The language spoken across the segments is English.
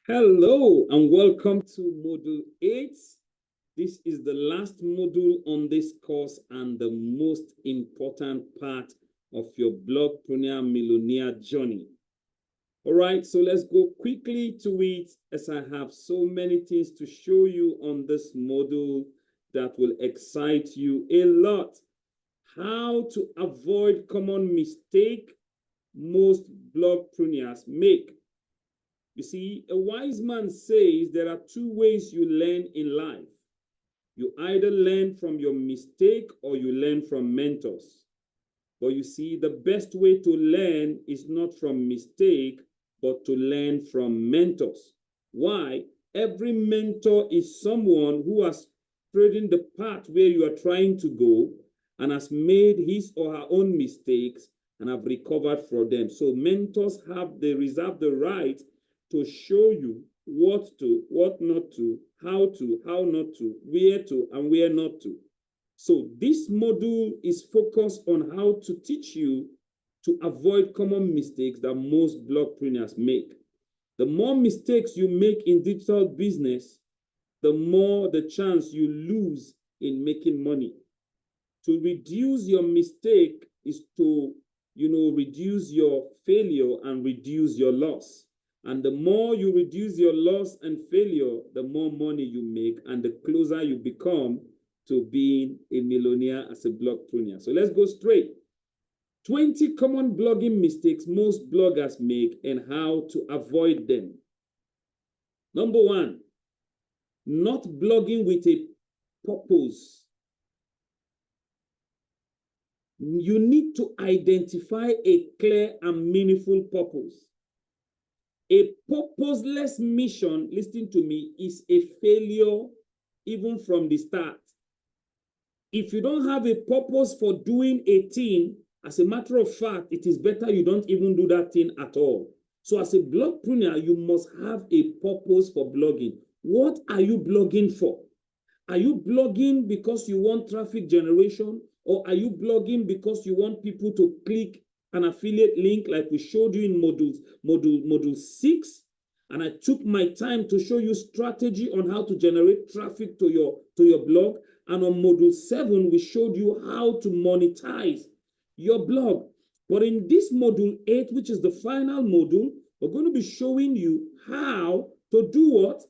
Hello and welcome to Module 8. This is the last module on this course and the most important part of your Blogpreneur millionaire journey. All right, so let's go quickly to it as I have so many things to show you on this module that will excite you a lot. How to avoid common mistake most blogpreneurs make. You see, a wise man says there are two ways you learn in life. You either learn from your mistake or you learn from mentors. But you see, the best way to learn is not from mistake, but to learn from mentors. Why? Every mentor is someone who has trodden the path where you are trying to go and has made his or her own mistakes and have recovered from them. So mentors reserve the right to show you what to, what not to, how not to, and where not to. So this module is focused on how to teach you to avoid common mistakes that most blogpreneurs make. The more mistakes you make in digital business, the more the chance you lose in making money. To reduce your mistake is to, reduce your failure and reduce your loss. And the more you reduce your loss and failure, the more money you make and the closer you become to being a millionaire as a blogpreneur. So let's go straight. 20 common blogging mistakes most bloggers make and how to avoid them. Number one, not blogging with a purpose. You need to identify a clear and meaningful purpose. A purposeless mission, listen to me, is a failure even from the start. If you don't have a purpose for doing a thing, as a matter of fact, it is better you don't even do that thing at all. So as a blogpreneur, you must have a purpose for blogging. What are you blogging for? Are you blogging because you want traffic generation? Or are you blogging because you want people to click an affiliate link like we showed you in module 6? And I took my time to show you strategy on how to generate traffic to your blog. And on module 7, we showed you how to monetize your blog. But in this module 8, which is the final module, we're going to be showing you how to do what?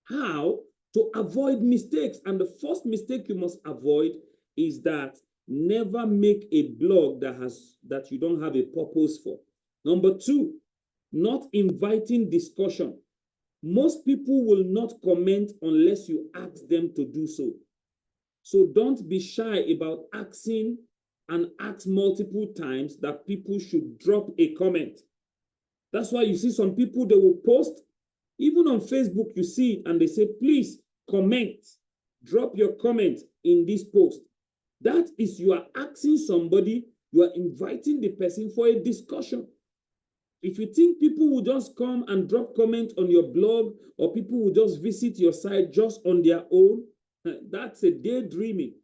How to avoid mistakes. And the first mistake you must avoid is that never make a blog that you don't have a purpose for. Number 2, not inviting discussion. Most people will not comment unless you ask them to do so. So don't be shy about asking and ask multiple times that people should drop a comment. That's why you see some people, they will post, even on Facebook, you see it, and they say, please comment, drop your comment in this post. That is, you are asking somebody, you are inviting the person for a discussion. If you think people will just come and drop comment on your blog, or people will just visit your site just on their own, that's a daydreaming.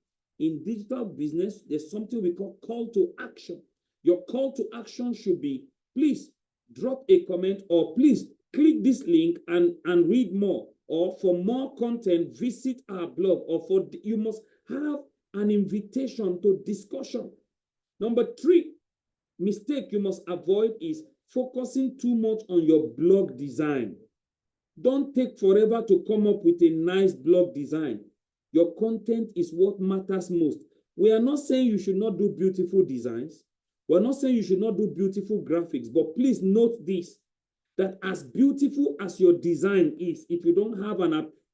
In digital business, there's something we call to action. Your call to action should be, please drop a comment, or please click this link and read more, or for more content, visit our blog, or you must have an invitation to discussion. Number 3 mistake you must avoid is focusing too much on your blog design. Don't take forever to come up with a nice blog design. Your content is what matters most. We are not saying you should not do beautiful designs. We're not saying you should not do beautiful graphics, but please note this, that as beautiful as your design is, if you don't have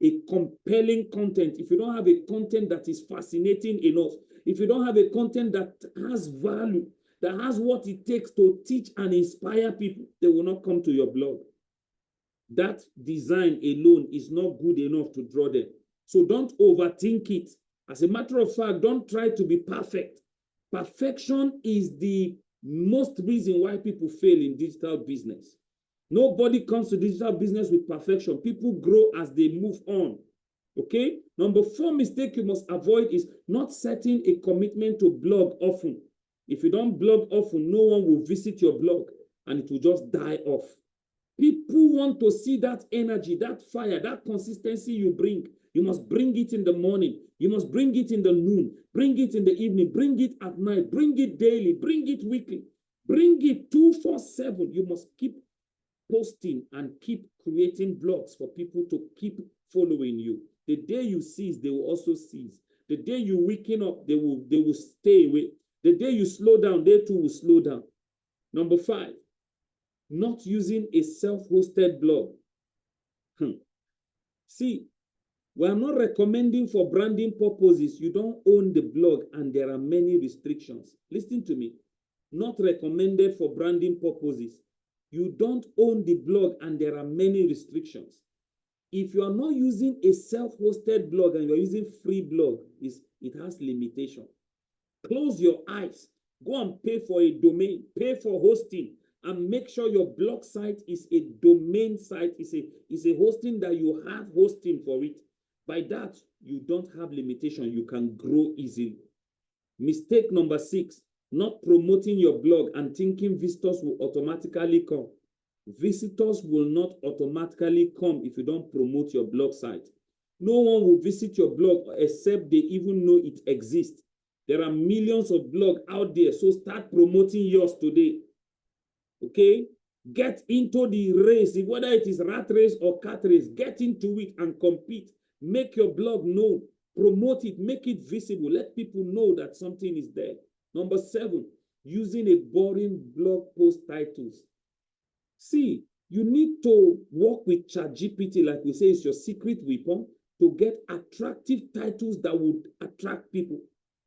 a compelling content, if you don't have a content that is fascinating enough, if you don't have a content that has value, that has what it takes to teach and inspire people, they will not come to your blog. That design alone is not good enough to draw them. So don't overthink it. As a matter of fact, don't try to be perfect. Perfection is the most reason why people fail in digital business. Nobody comes to digital business with perfection. People grow as they move on. Okay? Number 4 mistake you must avoid is not setting a commitment to blog often. If you don't blog often, no one will visit your blog and it will just die off. People want to see that energy, that fire, that consistency you bring. You must bring it in the morning. You must bring it in the noon. Bring it in the evening. Bring it at night. Bring it daily. Bring it weekly. Bring it 247. You must keep posting and keep creating blogs for people to keep following you. The day you cease, they will also cease. The day you weaken up, they will stay away. The day you slow down, they too will slow down. Number 5, not using a self-hosted blog. See, we are not recommending for branding purposes. You don't own the blog and there are many restrictions. Listen to me. Not recommended for branding purposes. You don't own the blog and there are many restrictions. If you are not using a self-hosted blog and you're using free blog, it has limitation. Close your eyes. Go and pay for a domain. Pay for hosting. And make sure your blog site is a domain site. Is a hosting that you have hosting for it. By that, you don't have limitation. You can grow easily. Mistake number 6, not promoting your blog and thinking visitors will automatically come. Visitors will not automatically come if you don't promote your blog site. No one will visit your blog except they even know it exists. There are millions of blogs out there, so start promoting yours today. Okay? Get into the race, whether it is rat race or cat race, get into it and compete. Make your blog known, promote it, make it visible, let people know that something is there. Number 7, using a boring blog post titles. See, you need to work with ChatGPT, like we say, it's your secret weapon, to get attractive titles that would attract people.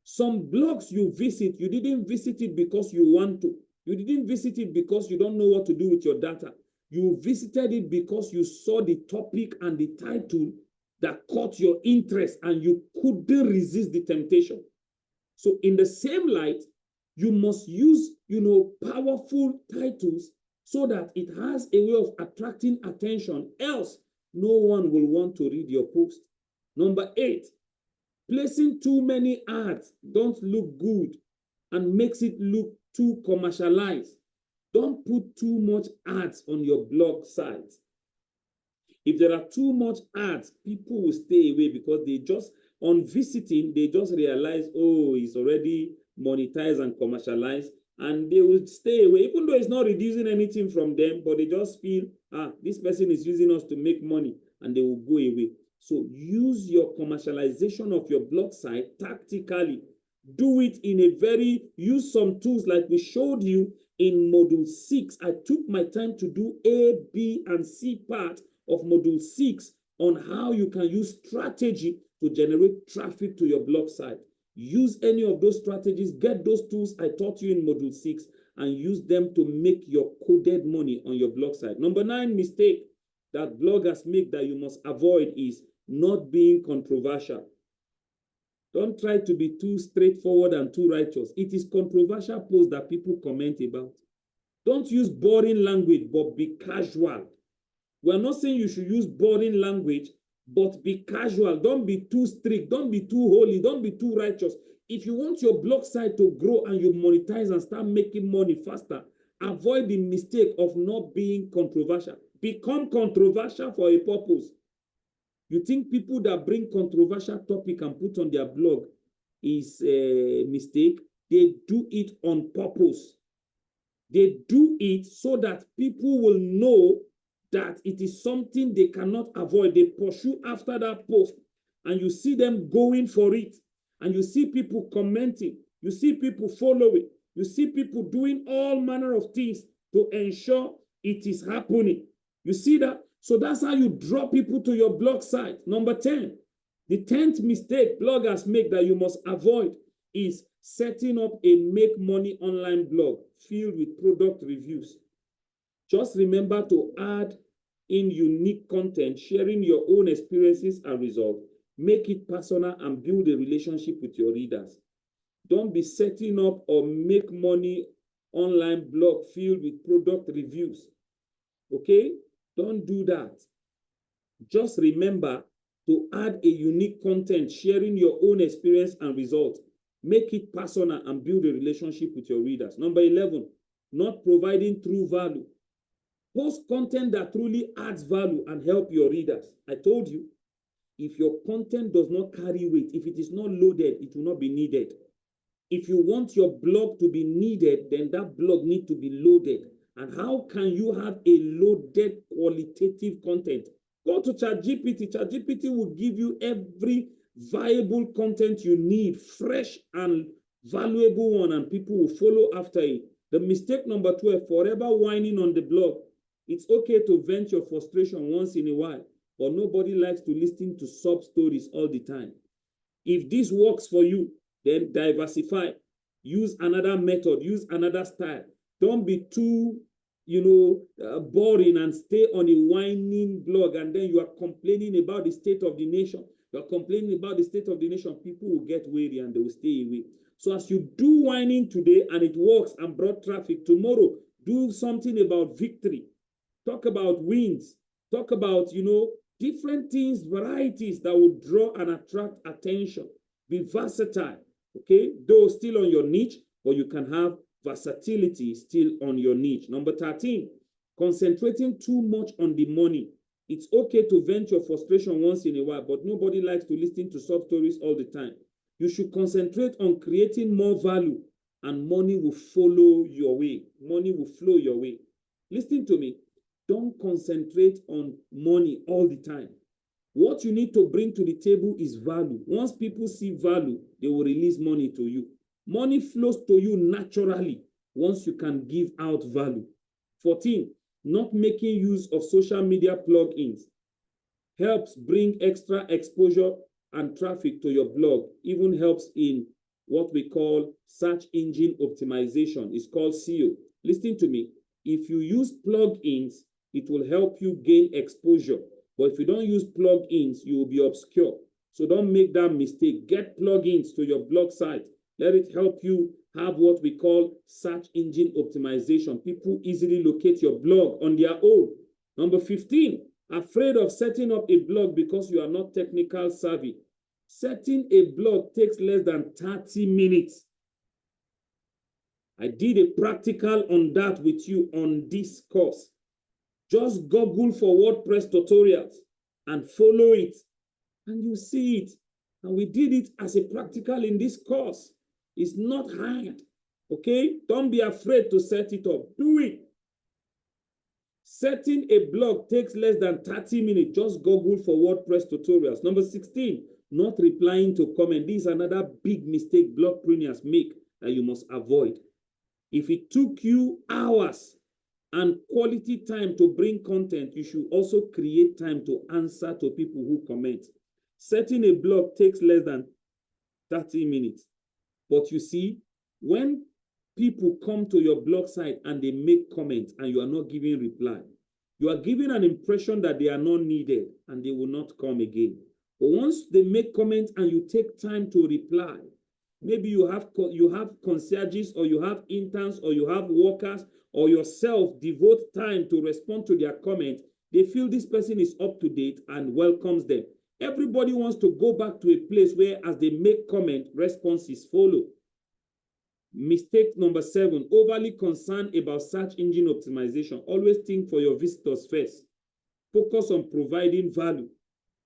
Some blogs you visit, you didn't visit it because you want to. You didn't visit it because you don't know what to do with your data. You visited it because you saw the topic and the title that caught your interest and you couldn't resist the temptation. So in the same light, you must use, powerful titles so that it has a way of attracting attention. Else, no one will want to read your post. Number 8, placing too many ads don't look good and makes it look too commercialized. Don't put too much ads on your blog site. If there are too much ads, people will stay away because they just, on visiting, they just realize, oh, it's already monetized and commercialized, and they will stay away, even though it's not reducing anything from them, but they just feel, this person is using us to make money, and they will go away. So use your commercialization of your blog site tactically. Do it use some tools like we showed you in module 6. I took my time to do A, B, and C part of module 6 on how you can use strategy to generate traffic to your blog site. Use any of those strategies, get those tools I taught you in module 6 and use them to make your coded money on your blog site. Number 9 mistake that bloggers make that you must avoid is not being controversial. Don't try to be too straightforward and too righteous. It is controversial posts that people comment about. Don't use boring language, but be casual. We're not saying you should use boring language, but be casual. Don't be too strict. Don't be too holy. Don't be too righteous. If you want your blog site to grow and you monetize and start making money faster, avoid the mistake of not being controversial. Become controversial for a purpose. You think people that bring controversial topic and put on their blog is a mistake? They do it on purpose. They do it so that people will know that it is something they cannot avoid. They pursue after that post, and you see them going for it, and you see people commenting, you see people following, you see people doing all manner of things to ensure it is happening. You see that? So that's how you draw people to your blog site. Number 10, the 10th mistake bloggers make that you must avoid is setting up a make money online blog filled with product reviews. Just remember to add in unique content, sharing your own experiences and results. Make it personal and build a relationship with your readers. Don't be setting up or make money online blog filled with product reviews. Okay? Don't do that. Just remember to add a unique content, sharing your own experience and results. Make it personal and build a relationship with your readers. Number 11, not providing true value. Post content that truly adds value and help your readers. I told you, if your content does not carry weight, if it is not loaded, it will not be needed. If you want your blog to be needed, then that blog needs to be loaded. And how can you have a loaded qualitative content? Go to ChatGPT. ChatGPT will give you every viable content you need, fresh and valuable one, and people will follow after it. The mistake number 12, forever whining on the blog. It's okay to vent your frustration once in a while, but nobody likes to listen to sub stories all the time. If this works for you, then diversify. Use another method, use another style. Don't be too, boring and stay on a whining blog, and then you are complaining about the state of the nation. You are complaining about the state of the nation. People will get weary and they will stay away. So as you do whining today and it works and brought traffic, tomorrow do something about victory. Talk about wins. Talk about, different things, varieties that will draw and attract attention. Be versatile, okay? Though still on your niche, but you can have versatility still on your niche. Number 13, concentrating too much on the money. It's okay to vent your frustration once in a while, but nobody likes to listen to sub stories all the time. You should concentrate on creating more value, and money will follow your way. Money will flow your way. Listen to me. Don't concentrate on money all the time. What you need to bring to the table is value. Once people see value, they will release money to you. Money flows to you naturally once you can give out value. 14, not making use of social media plugins helps bring extra exposure and traffic to your blog. Even helps in what we call search engine optimization. It's called SEO. Listen to me. If you use plugins, it will help you gain exposure. But if you don't use plugins, you will be obscure. So don't make that mistake. Get plugins to your blog site. Let it help you have what we call search engine optimization. People easily locate your blog on their own. Number 15, afraid of setting up a blog because you are not technical savvy. Setting a blog takes less than 30 minutes. I did a practical on that with you on this course. Just Google for WordPress tutorials and follow it, and you see it. And we did it as a practical in this course. It's not hard, okay? Don't be afraid to set it up. Do it. Setting a blog takes less than 30 minutes. Just Google for WordPress tutorials. Number 16, not replying to comments. This is another big mistake blogpreneurs make that you must avoid. If it took you hours and quality time to bring content, you should also create time to answer to people who comment. Setting a blog takes less than 30 minutes. But you see, when people come to your blog site and they make comments and you are not giving reply, you are giving an impression that they are not needed and they will not come again. But once they make comments and you take time to reply, maybe you have concierges, or you have interns, or you have workers, or yourself devote time to respond to their comment, they feel this person is up to date and welcomes them. Everybody wants to go back to a place where as they make comment, responses follow. Mistake number 7, overly concerned about search engine optimization. Always think for your visitors first. Focus on providing value.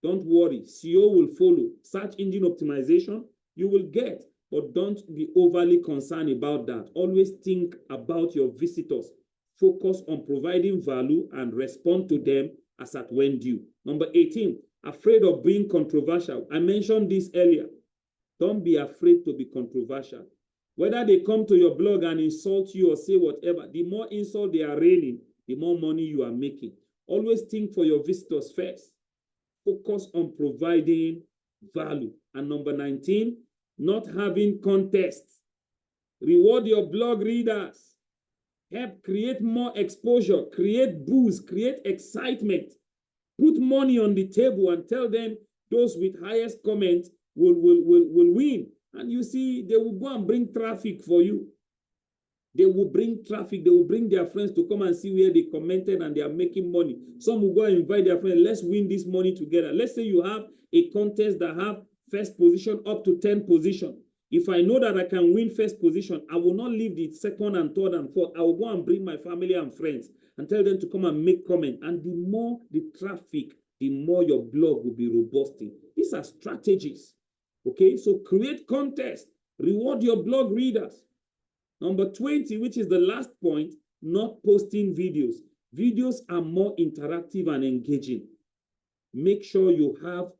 Don't worry, SEO will follow. Search engine optimization, you will get. But don't be overly concerned about that. Always think about your visitors. Focus on providing value and respond to them as at when due. Number 18, afraid of being controversial. I mentioned this earlier. Don't be afraid to be controversial. Whether they come to your blog and insult you or say whatever, the more insult they are raining, the more money you are making. Always think for your visitors first. Focus on providing value. And number 19, not having contests. Reward your blog readers. Help create more exposure, create buzz, create excitement. Put money on the table and tell them those with highest comments will win. And you see, they will go and bring traffic for you. They will bring traffic. They will bring their friends to come and see where they commented and they are making money. Some will go and invite their friends. Let's win this money together. Let's say you have a contest that have first position up to 10 position. If I know that I can win first position, I will not leave the second and third and fourth. I will go and bring my family and friends and tell them to come and make comment. And the more the traffic, the more your blog will be robust. These are strategies. Okay, so create contest, reward your blog readers. Number 20, which is the last point, not posting videos. Videos are more interactive and engaging. Make sure you have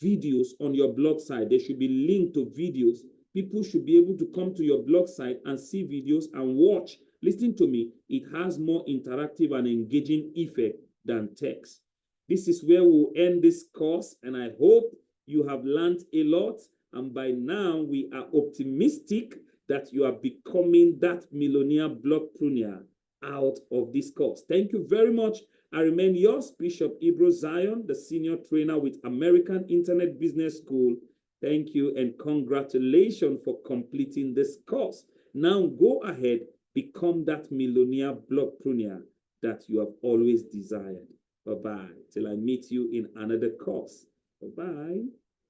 videos on your blog site. They should be linked to videos. People should be able to come to your blog site and see videos and watch. Listen to me. It has more interactive and engaging effect than text. This is where we'll end this course, and I hope you have learned a lot. And by now, we are optimistic that you are becoming that millionaire blogpreneur out of this course. Thank you very much. I remain yours, Bishop Ibro Zion, the senior trainer with American Internet Business School. Thank you and congratulations for completing this course. Now go ahead, become that millionaire blogpreneur that you have always desired. Bye-bye. Till I meet you in another course. Bye-bye.